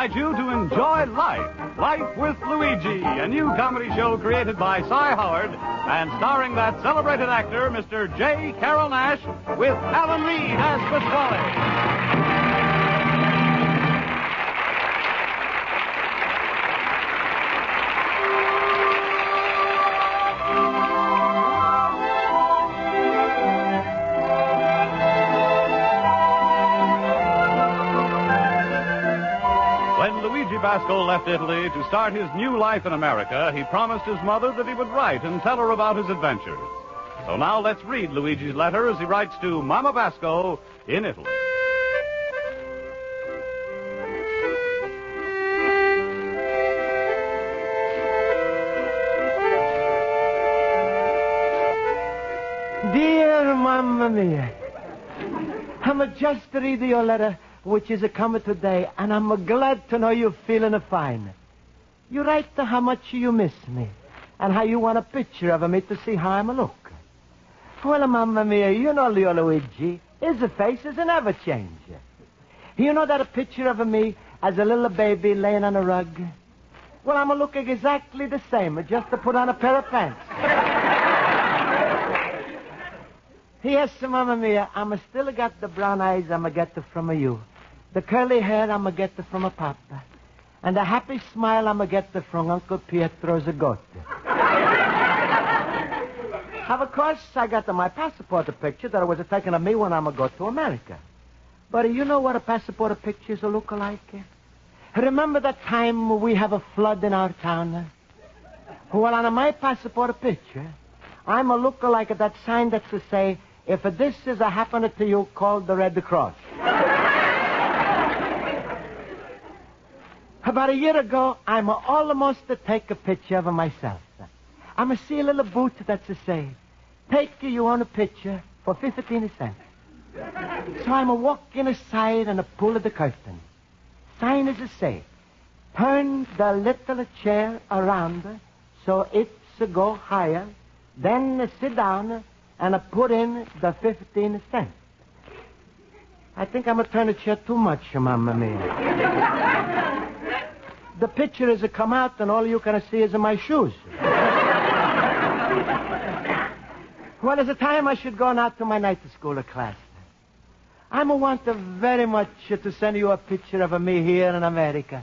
invite you to enjoy Life. Life with Luigi, a new comedy show created by Cy Howard and starring that celebrated actor, Mr. J. Carrol Naish, with Alan Reed as Pasquale. Luigi Basco left Italy to start his new life in America. He promised his mother that he would write and tell her about his adventures. So now let's read Luigi's letter as he writes to Mama Basco in Italy. Dear Mamma Mia, I'm just reading your letter, which is coming today, and I'm glad to know you're feeling fine. You write how much you miss me, and how you want a picture of me to see how I'm look. Well, Mamma Mia, you know Leo Luigi, his face is never change. You know that a picture of me as a little baby laying on a rug? Well, I'm looking exactly the same, just to put on a pair of pants. Yes, Mamma Mia, I'm still got the brown eyes I'm get from you. The curly hair I'm get from a papa. And the happy smile I'm get from Uncle Pietro's goat. Of course, I got my passport picture that was taken of me when I'm go to America. But you know what a passport pictures look like? Remember that time we have a flood in our town? Well, on my passport picture, I'm a look like that sign that's to say, if this is a happening to you, call the Red Cross. About a year ago, I'm almost to take a picture of myself. I'm see a little booth that's to say, take your own picture for 15 cents. So I'm walking aside and pull the curtain. Sign is to say, turn the little chair around so it's go higher, then sit down and put in the 15 cents. I think I'm turn the chair too much, Mamma Mia. The picture is come out and all you can see is my shoes. Well, it's a time I should go out to my night school class. I'm want very much to send you a picture of me here in America.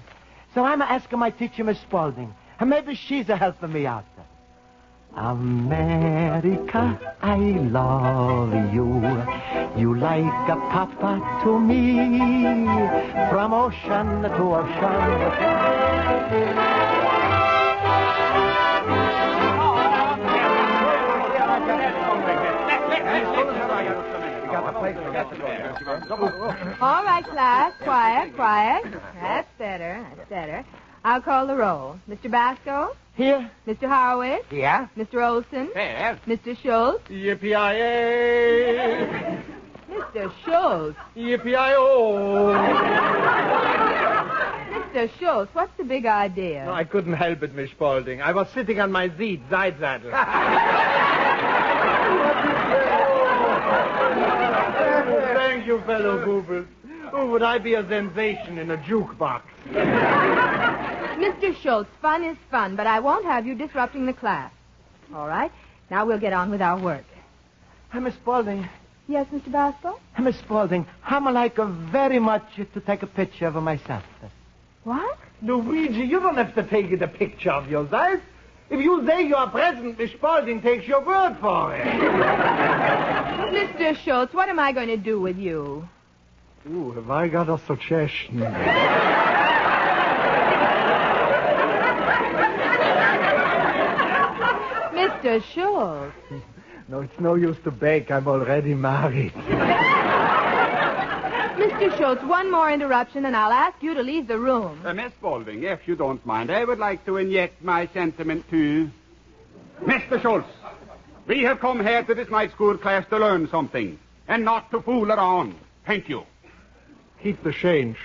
So I'm asking my teacher, Miss Spaulding, and maybe she's helping me out. America, I love you. You like a papa to me, from ocean to ocean. All right, class. Quiet, quiet. That's better. That's better. I'll call the roll. Mr. Basco? Here. Mr. Horowitz? Yeah? Mr. Olson? Here. Mr. Schultz? Yippee-yi-yay! Mr. Schultz? Yippee-yi-oh! Mr. Schultz, what's the big idea? No, I couldn't help it, Miss Spaulding. I was sitting on my seat, side saddle. Thank you, fellow goobers. Oh, would I be a sensation in a jukebox? Mr. Schultz, fun is fun, but I won't have you disrupting the class. All right. Now we'll get on with our work. Miss Spaulding. Yes, Mr. Basco? Miss Spaulding, I'm like very much to take a picture of myself. What? Luigi, you don't have to take the picture of yourself. If you say you are present, Miss Spaulding takes your word for it. Mr. Schultz, what am I going to do with you? Ooh, have I got a suggestion? Mr. Schultz. No, it's no use to beg. I'm already married. Mr. Schultz, one more interruption, and I'll ask you to leave the room. Miss Spaulding, if you don't mind, I would like to inject my sentiment too. Mr. Schultz, we have come here to this night school class to learn something, and not to fool around. Thank you. Keep the change.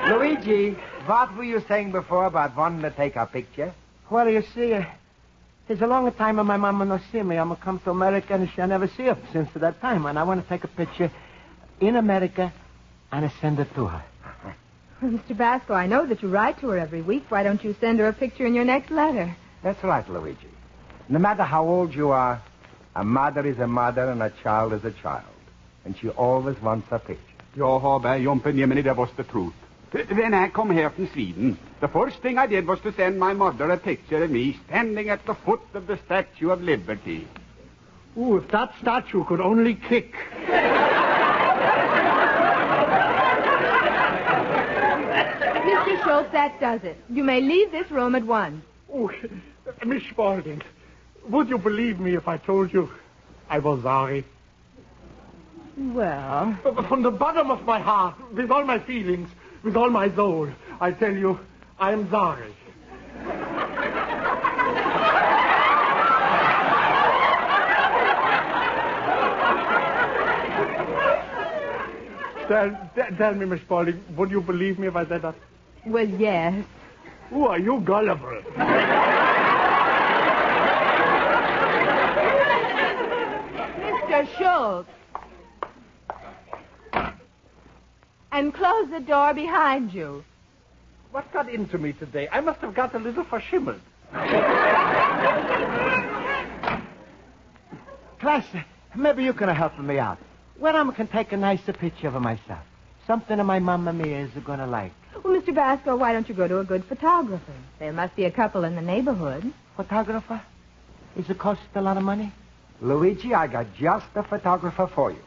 Luigi, what were you saying before about wanting to take a picture? Well, you see, it's a long time my mama no see me. I'm come to America and she never see her since that time. And I want to take a picture in America and I send it to her. Mr. Basco, I know that you write to her every week. Why don't you send her a picture in your next letter? That's right, Luigi. No matter how old you are, a mother is a mother and a child is a child. And she always wants a picture. Ja, Habe, Jumpen, Jemini, that was the truth. When I come here from Sweden, the first thing I did was to send my mother a picture of me standing at the foot of the Statue of Liberty. Ooh, if that statue could only kick. Mr. Schultz, that does it. You may leave this room at once. Oh, Miss Spaulding, would you believe me if I told you I was sorry? Well... From the bottom of my heart, with all my feelings, with all my soul, I tell you, I am sorry. Tell me, Miss Spaulding, would you believe me if I said that? Well, yes. Ooh, are you gullible? Mr. Schultz. And close the door behind you. What got into me today? I must have got a little verschimmelt. Class, maybe you can help me out. Well, I can take a nicer picture of myself. Something that my Mamma Mia is going to like. Well, Mr. Basco, why don't you go to a good photographer? There must be a couple in the neighborhood. Photographer? Is it cost a lot of money? Luigi, I got just the photographer for you.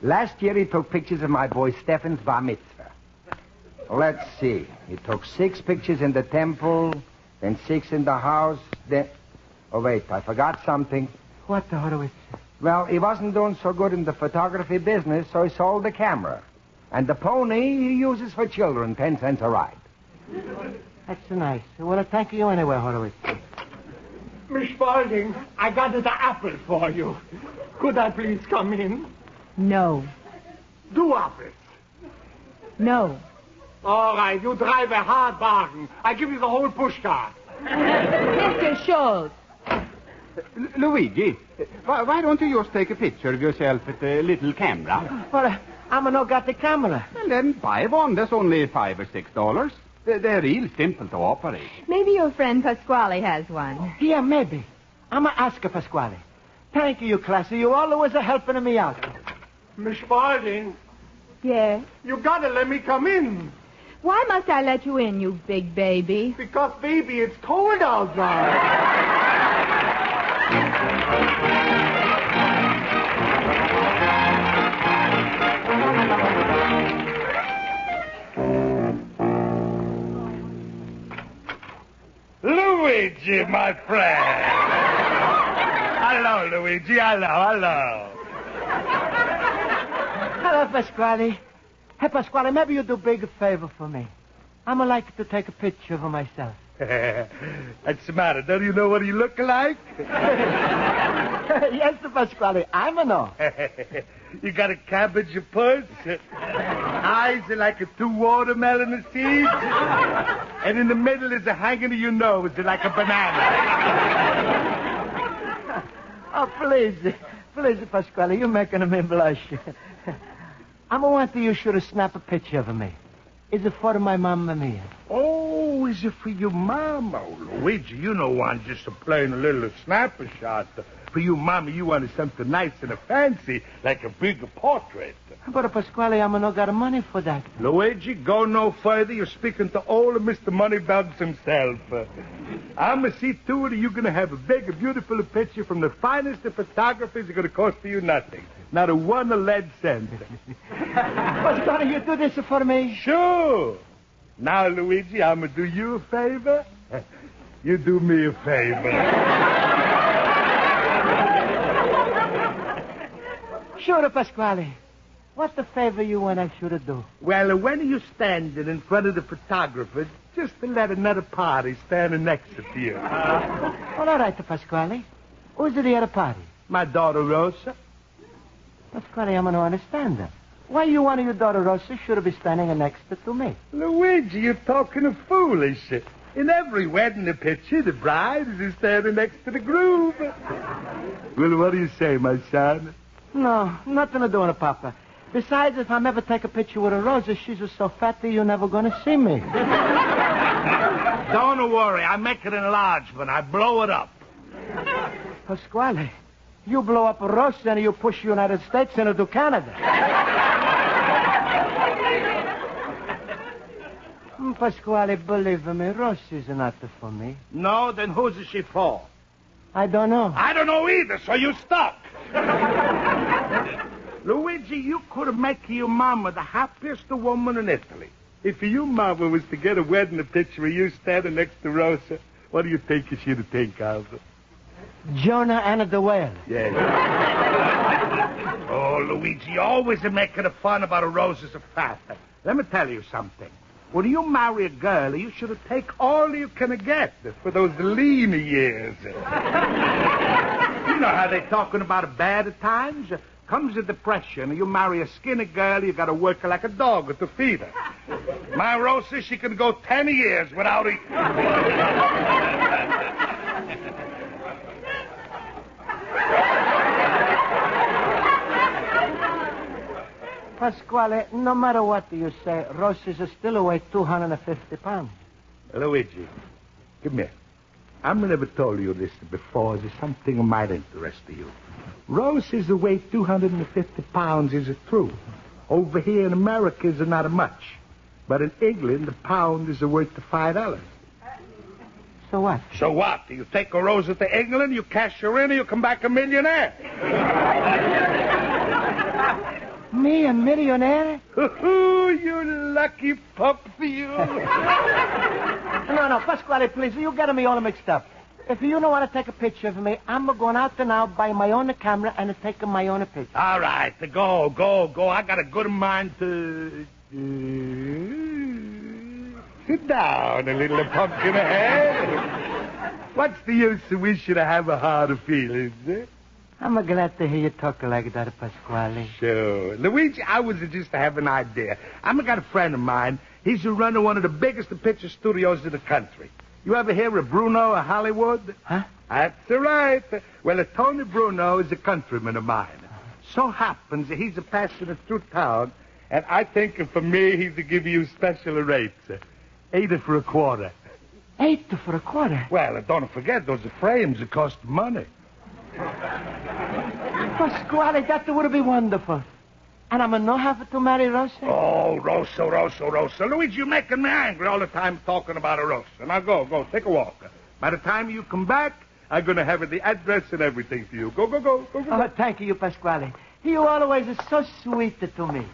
Last year he took pictures of my boy Stefan's bar mitzvah. Let's see. He took 6 pictures in the temple, then 6 in the house, then... Oh, wait, I forgot something. What the Horowitz? Well, he wasn't doing so good in the photography business, so he sold the camera. And the pony he uses for children, 10 cents a ride. That's nice. Well, I thank you anyway, Horowitz. Miss Spaulding, I got an apple for you. Could I please come in? No. 2 apples. No. All right, you drive a hard bargain. I give you the whole pushcart. Mr. Schultz. Luigi, why don't you just take a picture of yourself with a little camera? Well, I'm not got the camera. Well, then buy one. That's only $5 or $6. They're real simple to operate. Maybe your friend Pasquale has one. Yeah, maybe. I'm going to ask Pasquale. Thank you, Classy. You always are helping me out. Miss Spaulding, Yes? you gotta let me come in. Why must I let you in, you big baby? Because, baby, it's cold outside. Luigi, my friend. Hello, Luigi. Hello. Hello, Pasquale. Hey, Pasquale, maybe you do a big favor for me. I'm like to take a picture of myself. What's the matter? Don't you know what you look like? Yes, Pasquale, I'm a know. You got a cabbage puss. Eyes are like 2 watermelon seeds. And in the middle is a hanging of your nose like a banana. Oh, please, Pasquale, you're making me blush. I'm wanting you should snap a picture of me. Is it for my Mamma Mia? Oh, is it for your mama? Oh, Luigi, you don't want just a plain little snapper shot. For you, Mama, you wanted something nice and fancy, like a bigger portrait. But, Pasquale, I'm not got money for that. Luigi, go no further. You're speaking to old Mr. Moneybags himself. I'm going to see to it you're going to have a big, beautiful picture from the finest of photographers. It's going to cost you nothing. Not a 1 lead cent. Pasquale, you do this for me? Sure. Now, Luigi, I'm going to do you a favor. You do me a favor. Sure, Pasquale. What's the favor you want I should do? Well, when are you standing in front of the photographer, just to let another party standing next to you? Well, all right, Pasquale. Who's at the other party? My daughter, Rosa. Pasquale, I'm going to understand that. Why you want your daughter Rosa should be standing next to me? Luigi, you're talking of foolish. In every wedding picture, the bride is standing next to the groom. Well, what do you say, my son? No, nothing to do with it, Papa. Besides, if I'm ever take a picture with a Rosa, she's so fat that you're never going to see me. Don't worry. I make it enlargement. I blow it up. Pasquale, you blow up a Rosa and you push United States into Canada. Pasquale, believe me, Rosa's not for me. No, then who's she for? I don't know. I don't know either, so you stuck. Luigi, you could have made your mama the happiest woman in Italy. If your mama was to get a wedding picture of you standing next to Rosa, what do you think you should think of? Jonah and the whale. Yes. Oh, Luigi, always making fun about a Rosa's fat. Let me tell you something. When you marry a girl, you should take all you can get for those lean years. You know how they're talking about bad times? Comes a depression, you marry a skinny girl, you got to work like a dog to feed her. My Rosa, she can go 10 years without eating. Pasquale, no matter what you say, Rosa's still weigh 250 pounds. Luigi, come here. I never told you this before. There's something that might interest you. Rosa's weight 250 pounds is true. Over here in America is not much. But in England, the pound is worth $5. So what? So what? You take a Rosa to England, you cash her in, and you come back a millionaire. Me, a millionaire? Oh, you lucky pup, you. No, Pasquale, please, you're getting me all mixed up. If you don't want to take a picture of me, I'm going out there now, buy my own camera, and take my own picture. All right, go. I got a good mind to... sit down, a little pumpkin head. What's the use of wishing to have a hard feelings, eh? I'm glad to hear you talk like that, Pasquale. Sure. Luigi, I was just to have an idea. I got a friend of mine. He's running one of the biggest picture studios in the country. You ever hear of Bruno of Hollywood? Huh? That's right. Well, Tony Bruno is a countryman of mine. So happens that he's passing through town, and I think for me, he's to give you special rates. 8 for a quarter. 8 for a quarter? Well, don't forget, those frames that cost money. Pasquale, that would be wonderful. And I'm no have to marry Rosa? Oh, Rosa. Luigi, you're making me angry all the time talking about a Rosa. Now go, take a walk. By the time you come back, I'm going to have the address and everything for you. Go. Oh, thank you, Pasquale. You always are so sweet to me.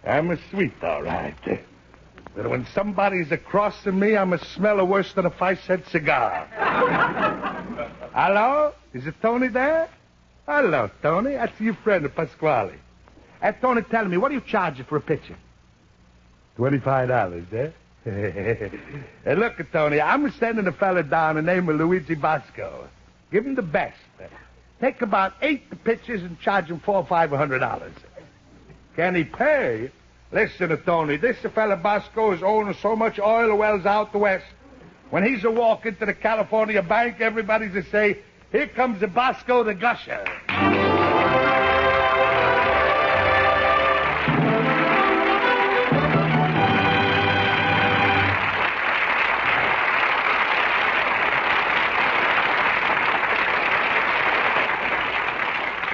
I'm a sweet, all right. But when somebody's crossing me, I'm a smell worse than a 5-cent cigar. Hello? Is it Tony there? Hello, Tony. That's your friend, Pasquale. Hey, Tony, tell me, what do you charge for a picture? $25, eh? Hey, look, Tony, I'm sending a fella down the name of Luigi Basco. Give him the best. Take about 8 pictures and charge him $400 or $500. Can he pay? Listen, Tony, this fella Basco is owning so much oil wells out the west. When he's a walk into the California bank, everybody's a say, here comes the Basco the gusher.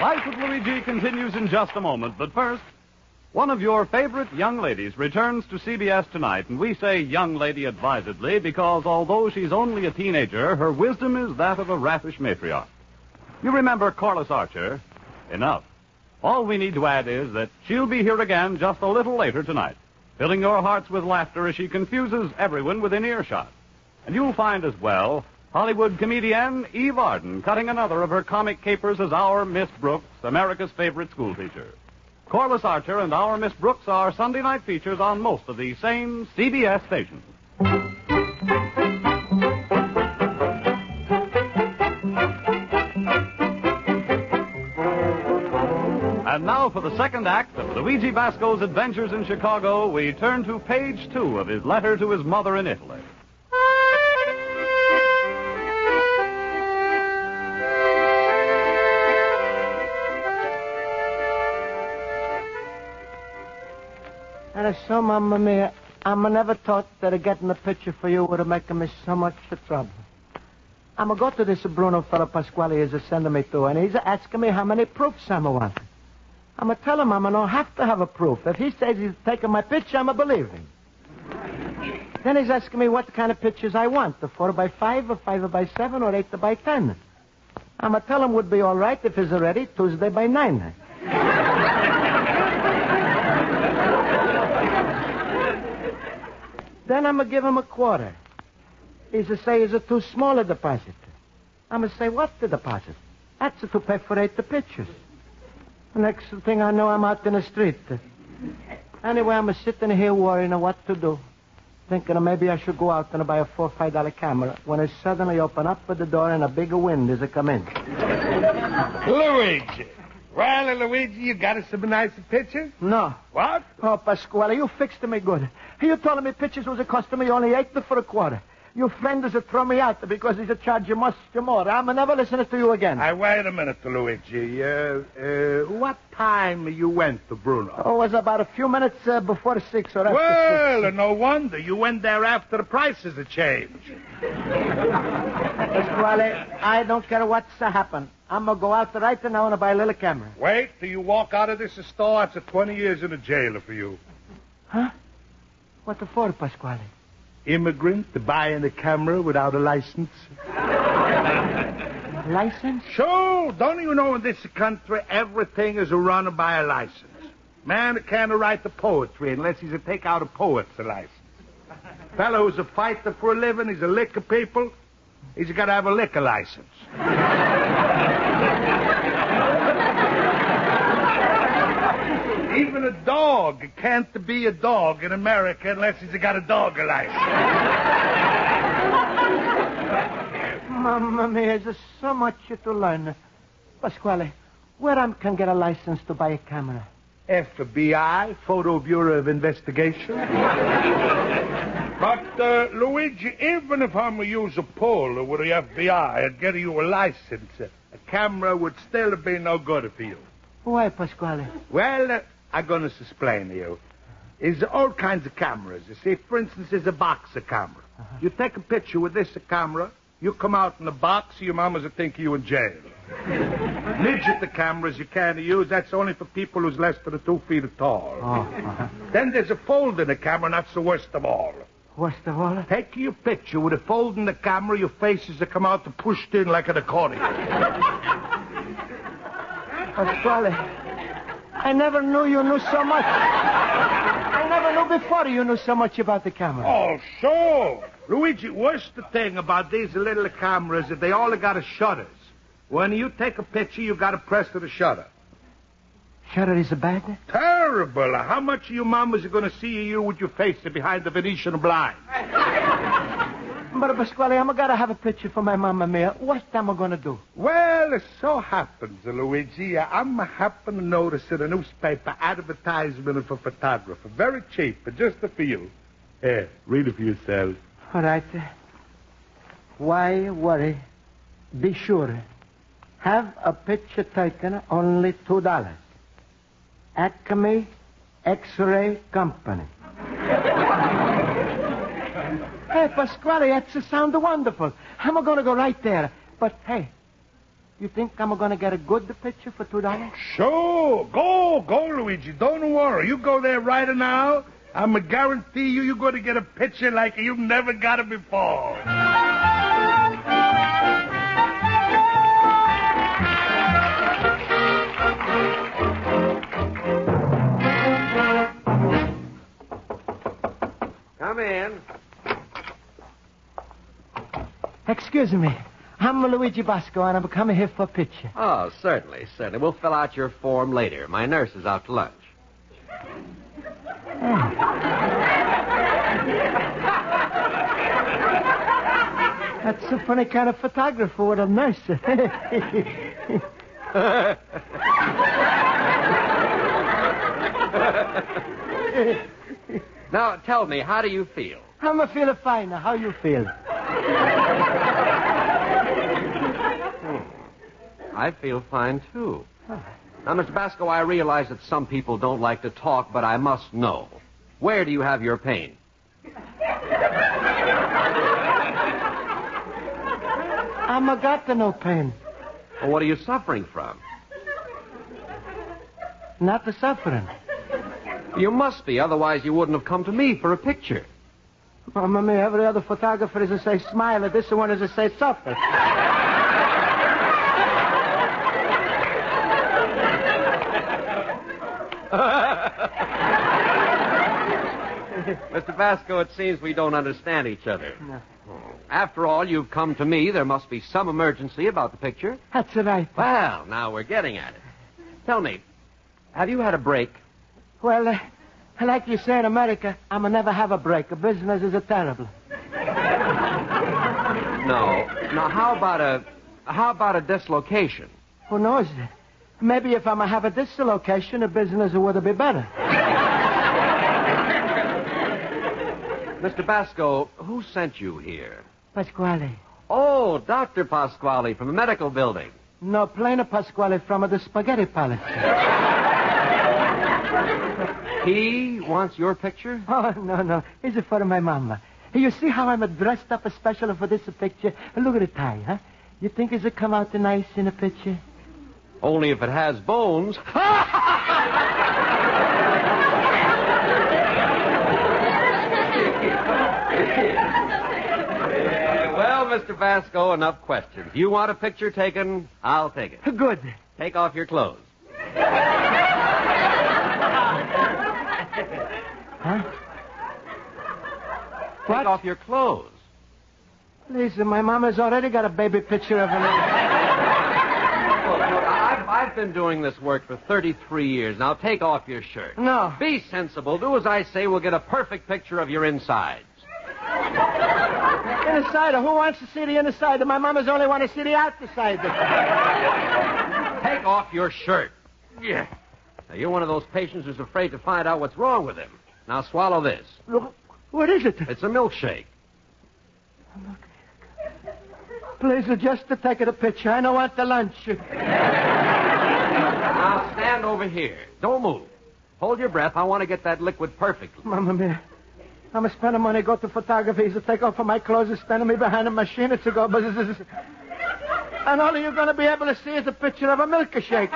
Life with Luigi continues in just a moment, but first, one of your favorite young ladies returns to CBS tonight, and we say young lady advisedly because although she's only a teenager, her wisdom is that of a raffish matriarch. You remember Corliss Archer? Enough. All we need to add is that she'll be here again just a little later tonight, filling your hearts with laughter as she confuses everyone within earshot. And you'll find as well Hollywood comedienne Eve Arden cutting another of her comic capers as our Miss Brooks, America's favorite schoolteacher. Corliss Archer and our Miss Brooks are Sunday night features on most of the same CBS stations. And now for the second act of Luigi Basco's adventures in Chicago, we turn to page 2 of his letter to his mother in Italy. And so, Mamma Mia, I never thought that getting a picture for you would have making me so much trouble. I'm going to go to this Bruno fellow Pasquale is sending me to, and he's asking me how many proofs I'm want. I'm going to tell him I don't have to have a proof. If he says he's taking my picture, I'm going to believe him. Then he's asking me what kind of pictures I want, the 4x5 or 5x7 or 8x10. I'm going to tell him would be all right if he's ready Tuesday by 9. Then I'm going to give him a quarter. He's to say, is it too small a deposit? I'm going to say, what's the deposit? That's to pay for 8 pictures. The next thing I know, I'm out in the street. Anyway, I'm sitting here worrying what to do. Thinking maybe I should go out and buy a $4 or $5 camera when I suddenly open up the door and a bigger wind is a come in. Luigi. Well, Luigi, you got us some nice pictures? No. What? Oh, Pasquale, you fixed me good. You told me pictures was costing me only 8 for a quarter. Your friend is throw me out because he's charge you much more. I'm never listening to you again. Wait a minute, Luigi. What time you went to Bruno? Oh, it was about a few minutes before 6 or after 6. Well, no wonder. You went there after the prices had changed. Pasquale, I don't care what's happened. I'm going to go out right now and buy a little camera. Wait till you walk out of this store. It's 20 years in a jailer for you. Huh? What for, Pasquale? Immigrant buying a camera without a license. License? Sure. Don't you know in this country everything is run by a license? Man can't write the poetry unless he's take out a poet's license. Fellow who's a fighter for a living, he's a liquor people, he's got to have a liquor license. Even a dog can't be a dog in America unless he's got a dog license. Mamma mia, there's so much to learn. Pasquale, where I can get a license to buy a camera? FBI, Photo Bureau of Investigation. But, Luigi, even if I'm going to use a poll with the FBI and get you a license, a camera would still be no good for you. Why, Pasquale? Well, I'm going to explain to you. There's all kinds of cameras. You see, for instance, there's a boxer camera. Uh-huh. You take a picture with this camera, you come out in the box, your mamas will think you in jail. Midget cameras you can't use. That's only for people who's less than 2 feet tall. Oh, uh-huh. Then there's a fold in the camera, and that's the worst of all. Worst of all? Take your picture with a fold in the camera, your faces will come out and pushed in like an accordion. Pasquale, I never knew you knew so much. I never knew before you knew so much about the camera. Oh, sure. Luigi, what's the thing about these little cameras that they all got shutters? When you take a picture, you got to press the shutter. Shutter is bad? Terrible. How much of your mamas are going to see you with your face behind the Venetian blind? But, Pasquale, I'm going to have a picture for my Mamma Mia. What am I going to do? Well, it so happens, Luigi, I'm happen to notice in a newspaper advertisement of a photographer. Very cheap, just for you. Here, read it for yourself. All right. Why worry? Be sure. Have a picture taken, only $2. Acme X-Ray Company. Hey, Pasquale, that sounds wonderful. I'm going to go right there. But, hey, you think I'm going to get a good picture for $2? Sure. Go, Luigi. Don't worry. You go there right now. I'm going to guarantee you're going to get a picture like you've never got it before. Come in. Excuse me. I'm Luigi Basco, and I'm coming here for a picture. Oh, certainly. We'll fill out your form later. My nurse is out to lunch. That's a funny kind of photographer with a nurse. Now, tell me, how do you feel? I'm feeling fine. How you feel? I feel fine, too. Now, Mr. Basco, I realize that some people don't like to talk, but I must know. Where do you have your pain? I'm a got no pain. Well, what are you suffering from? Not the suffering. You must be, otherwise you wouldn't have come to me for a picture. Mamma mia, every other photographer is to say smile, and this one is to say suffer. Mr. Basco, it seems we don't understand each other. No. After all, you've come to me. There must be some emergency about the picture. That's right. Well, now we're getting at it. Tell me, have you had a break? Well, like you say in America, I'ma never have a break. A business is a terrible. No. Now, how about a dislocation? Who knows? Maybe if I'ma have a dislocation, a business would be better. Mr. Basco, who sent you here? Pasquale. Oh, Dr. Pasquale from the medical building. No, plain Pasquale from the spaghetti palace. He wants your picture? Oh, no. It's for my mama. You see how I'm dressed up especially for this picture? Look at the tie, huh? You think it'll come out nice in a picture? Only if it has bones. Well, Mr. Basco, enough questions. You want a picture taken? I'll take it. Good. Take off your clothes. Huh? Take off your clothes. Listen, my mama's already got a baby picture of her. Look, I've been doing this work for 33 years. Now take off your shirt. No. Be sensible. Do as I say. We'll get a perfect picture of your insides. Inside, who wants to see the inside? My mama's only want to see the outside. Take off your shirt. Yeah. Now, you're one of those patients who's afraid to find out what's wrong with him. Now swallow this. Look, what is it? It's a milkshake. Please, just to take a picture. I don't want the lunch. Now stand over here. Don't move. Hold your breath. I want to get that liquid perfectly. Mamma mia. I'm spending money, go to photography, to take off my clothes, and standing me behind a machine to go. And all you're going to be able to see is a picture of a milkshake.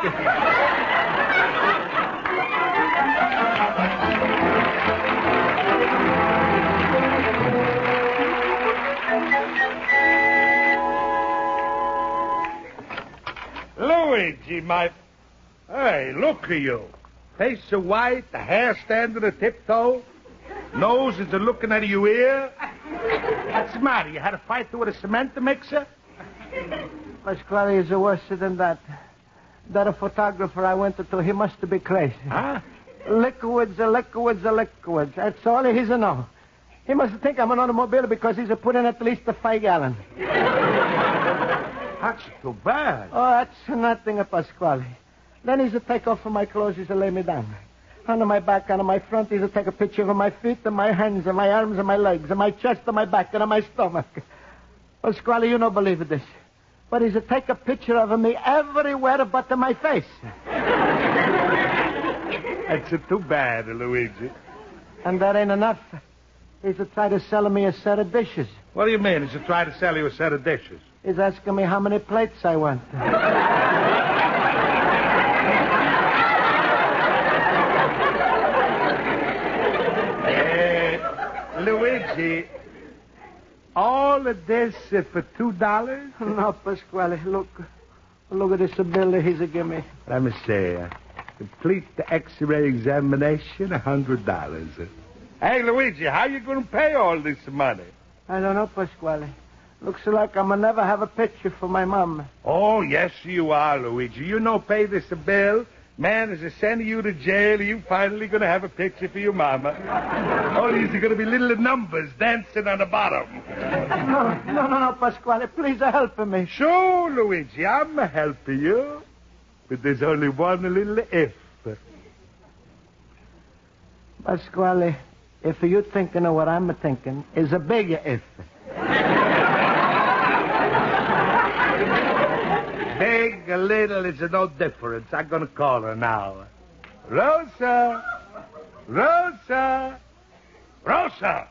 Luigi, Hey, look at you. Face so white, the hair standing a tiptoe. Nose is looking out of your ear. What's the matter? You had a fight with a cement mixer? Pasquale is worse than that. That a photographer I went to, he must be crazy. Huh? Liquids. That's all he's know. He must think I'm an automobile because he's putting at least 5 gallons. That's too bad. Oh, that's nothing, Pasquale. Then he's take off my clothes, he's lay me down. On my back, on my front, he's take a picture of my feet and my hands and my arms and my legs and my chest and my back and my stomach. Pasquale, you don't believe this. But he's take a picture of me everywhere but my face. That's too bad, Luigi. And that ain't enough. He's trying to sell me a set of dishes. What do you mean? He's trying to sell you a set of dishes? He's asking me how many plates I want. Luigi, all of this for $2? No, Pasquale, look at this bill he's give me. Let me see. Complete the X-ray examination, $100. Hey, Luigi, how you going to pay all this money? I don't know, Pasquale. Looks like I'm gonna never have a picture for my mom. Oh, yes, you are, Luigi. You know, pay this bill. Man is sending you to jail. You finally going to have a picture for your mama. Only is going to be little numbers dancing on the bottom. No, Pasquale. Please help me. Sure, Luigi. I'm helping you. But there's only one little if. Pasquale, if you're thinking of what I'm thinking, is a big if. Big, a little, it's no difference. I'm going to call her now. Rosa! Rosa!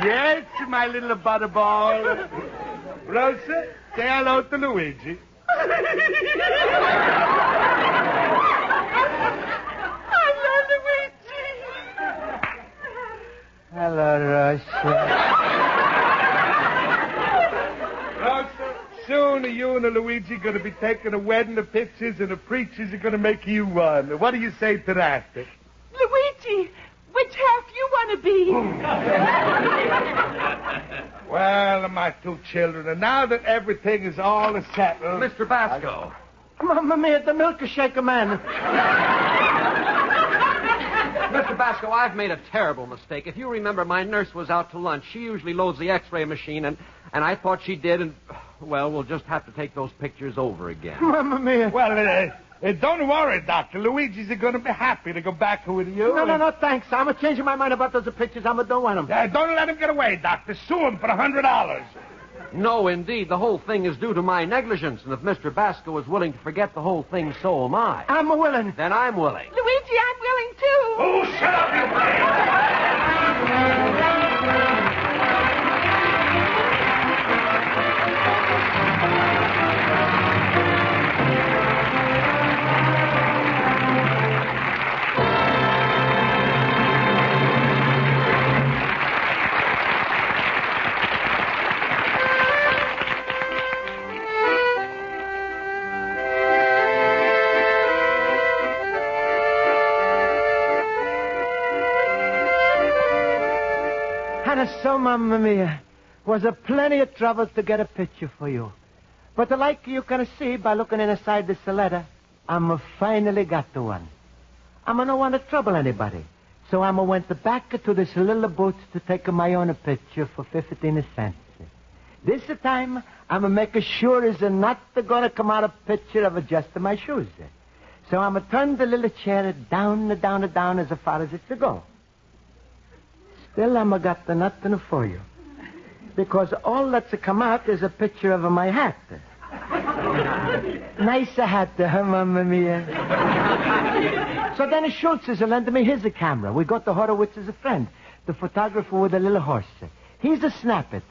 Yes, my little butterball. Rosa, say hello to Luigi. Hello, Rosa. Rosa, soon you and Luigi going to be taking a wedding of pictures and the preachers are going to make you one. What do you say to that? Luigi, which half you want to be? Well, my two children, and now that everything is all settled... Mr. Basco. Mamma mia, the milkshake man. Mr. Basco, I've made a terrible mistake. If you remember, my nurse was out to lunch. She usually loads the X-ray machine, and I thought she did, and, well, we'll just have to take those pictures over again. Mamma mia. Well, don't worry, Doctor. Luigi's going to be happy to go back with you. No, thanks. I'm changing my mind about those pictures. Don't want them. Don't let him get away, Doctor. Sue him for $100. No, indeed. The whole thing is due to my negligence, and if Mr. Basco is willing to forget the whole thing, so am I. I'm willing. Then I'm willing. Luigi, I'm willing too. Oh, shut up, you And so, Mamma mia, was a plenty of trouble to get a picture for you. But like you can see by looking inside this letter, I'm finally got the one. I'm don't want to trouble anybody. So I went back to this little booth to take my own picture for 15 cents. This time, I'm making sure is not going to come out a picture of just my shoes. So I'm turn the little chair down as far as it to go. Still, I'm got nothing for you. Because all that's come out is a picture of my hat. Nice hat, Mamma mia. So then Schultz is lending me his camera. We got the Horowitz's friend, the photographer with the little horse. He's a snap it.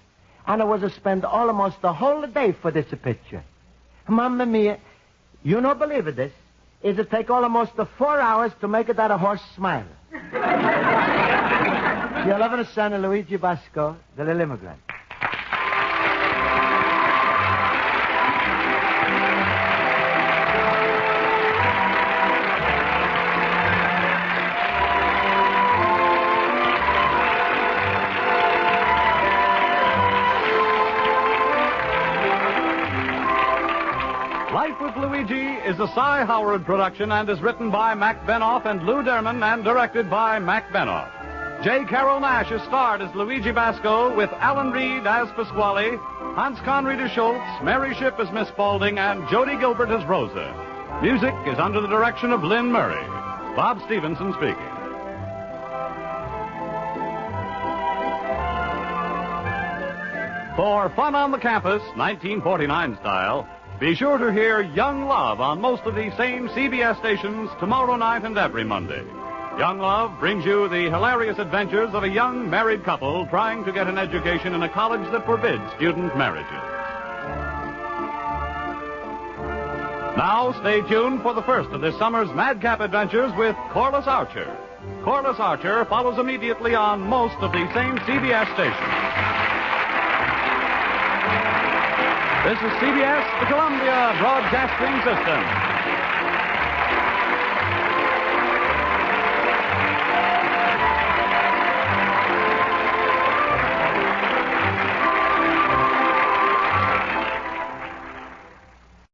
And I was to spend almost the whole day for this picture. Mamma mia, you don't believe it, this. It'll take almost 4 hours to make that a horse smile. Your loving son, Luigi Basco, the little immigrant. Life with Luigi is a Cy Howard production and is written by Mac Benoff and Lou Derman and directed by Mac Benoff. J. Carrol Naish is starred as Luigi Basco with Alan Reed as Pasquale, Hans Conried as Schultz, Mary Shipp as Miss Spaulding, and Jody Gilbert as Rosa. Music is under the direction of Lynn Murray. Bob Stevenson speaking. For Fun on the Campus, 1949 style, be sure to hear Young Love on most of these same CBS stations tomorrow night and every Monday. Young Love brings you the hilarious adventures of a young married couple trying to get an education in a college that forbids student marriages. Now, stay tuned for the first of this summer's madcap adventures with Corliss Archer. Corliss Archer follows immediately on most of the same CBS stations. This is CBS, the Columbia Broadcasting System.